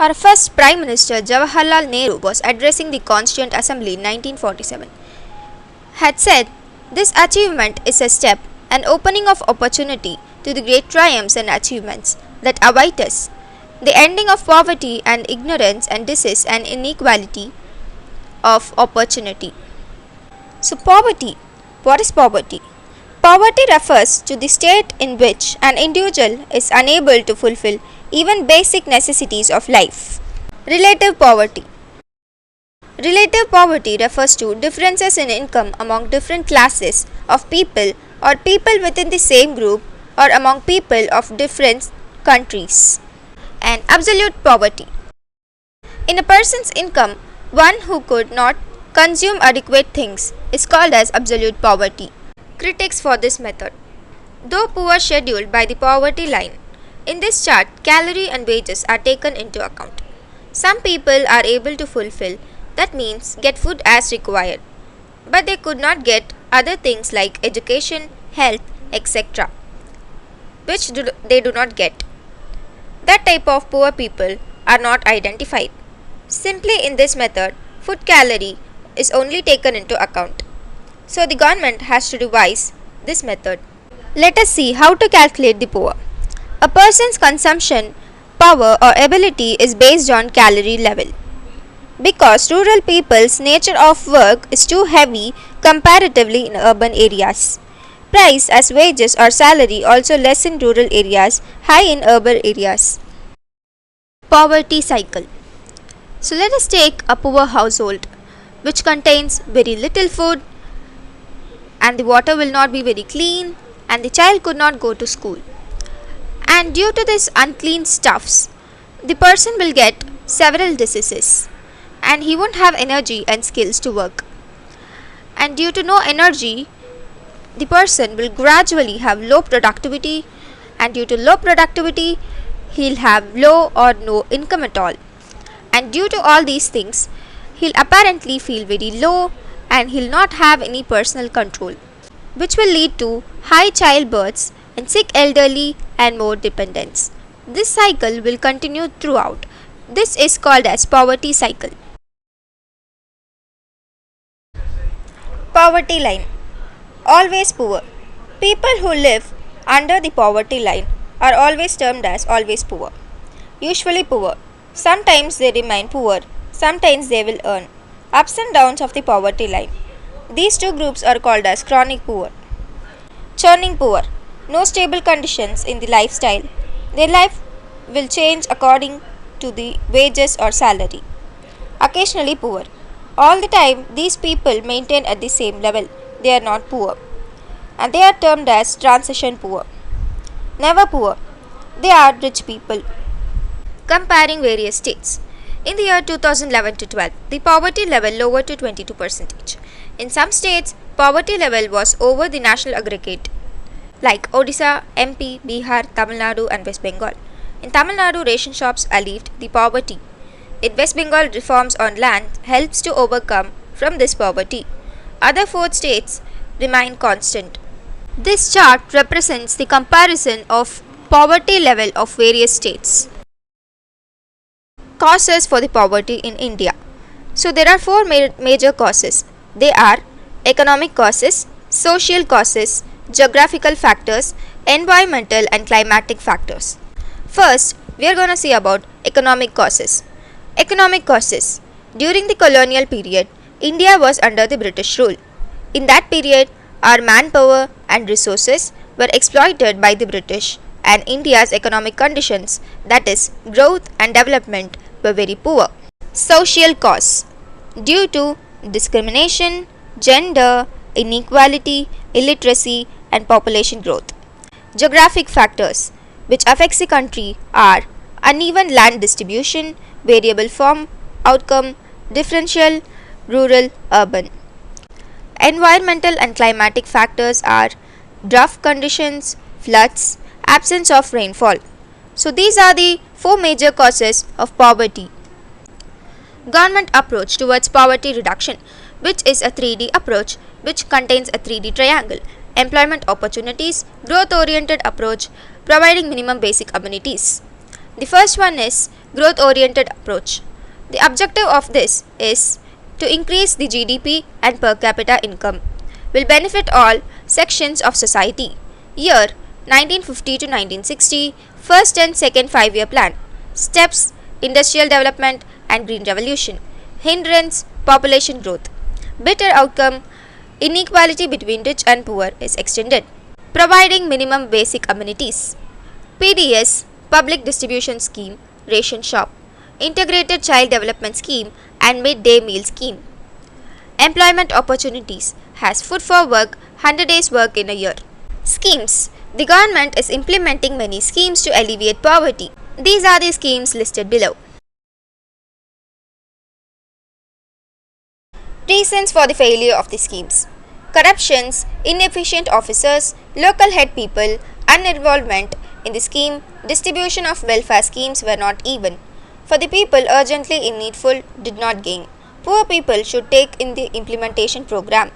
Our first Prime Minister, Jawaharlal Nehru, was addressing the Constituent Assembly in 1947, had said, "This achievement is a step, an opening of opportunity to the great triumphs and achievements that await us, the ending of poverty and ignorance and disease and inequality of opportunity." So, poverty. What is poverty? Poverty refers to the state in which an individual is unable to fulfill even basic necessities of life. Relative poverty. Relative poverty refers to differences in income among different classes of people or people within the same group or among people of different countries. And absolute poverty. In a person's income, one who could not consume adequate things is called as absolute poverty. Critics for this method. Though poor scheduled by the poverty line, in this chart calorie and wages are taken into account. Some people are able to fulfill, that means get food as required, but they could not get other things like education, health, etc., which they do not get. That type of poor people are not identified. Simply in this method, food calorie is only taken into account. So the government has to revise this method. Let us see how to calculate the poor. A person's consumption power or ability is based on calorie level. Because rural people's nature of work is too heavy comparatively in urban areas. Price as wages or salary also less in rural areas, high in urban areas. Poverty cycle. So let us take a poor household which contains very little food, and the water will not be very clean, and the child could not go to school. And due to this unclean stuffs, the person will get several diseases, and he won't have energy and skills to work. And due to no energy, the person will gradually have low productivity, and due to low productivity, he'll have low or no income at all. And due to all these things, he'll apparently feel very low and he'll not have any personal control, which will lead to high childbirths and sick elderly and more dependence. This cycle will continue throughout. This is called as poverty cycle. Poverty line. Always poor. People who live under the poverty line are always termed as always poor. Usually poor. Sometimes they remain poor, sometimes they will earn. Ups and downs of the poverty line. These two groups are called as chronic poor. Churning poor. No stable conditions in the lifestyle. Their life will change according to the wages or salary. Occasionally poor. All the time these people maintain at the same level. They are not poor. And they are termed as transition poor. Never poor. They are rich people. Comparing various states. In the year 2011 to 12, the poverty level lowered to 22%. In some states, poverty level was over the national aggregate, like Odisha, MP, Bihar, Tamil Nadu and West Bengal. In Tamil Nadu, ration shops alleviated the poverty. In West Bengal, reforms on land helps to overcome from this poverty. Other 4 states remain constant. This chart represents the comparison of poverty level of various states. Causes for the poverty in India. So there are 4 major causes. They are economic causes, social causes, geographical factors, environmental and climatic factors. First, we are going to see about economic causes. Economic causes. During the colonial period, India was under the British rule. In that period, our manpower and resources were exploited by the British, and India's economic conditions, that is, growth and development, were very poor. Social cause. Due to discrimination, gender, inequality, illiteracy, and population growth. Geographic factors which affects the country are uneven land distribution, variable form, outcome, differential, rural, urban. Environmental and climatic factors are drought conditions, floods, absence of rainfall. So these are the 4 major causes of poverty. Government approach towards poverty reduction, which is a 3D approach which contains a 3D triangle. Employment opportunities, growth oriented approach, providing minimum basic amenities. The first one is growth-oriented approach. The objective of this is to increase the GDP and per capita income, will benefit all sections of society. Year 1950 to 1960, first and second 5-year plan. Steps: industrial development and green revolution. Hindrance: population growth. Better outcome: inequality between rich and poor is extended. Providing minimum basic amenities. PDS, public distribution scheme, ration shop. Integrated child development scheme and midday meal scheme. Employment opportunities, has food for work, 100 days work in a year. Schemes: the government is implementing many schemes to alleviate poverty. These are the schemes listed below. Reasons for the failure of the schemes: corruptions, inefficient officers, local head people, uninvolvement in the scheme, distribution of welfare schemes were not even. For the people urgently in needful did not gain. Poor people should take in the implementation program.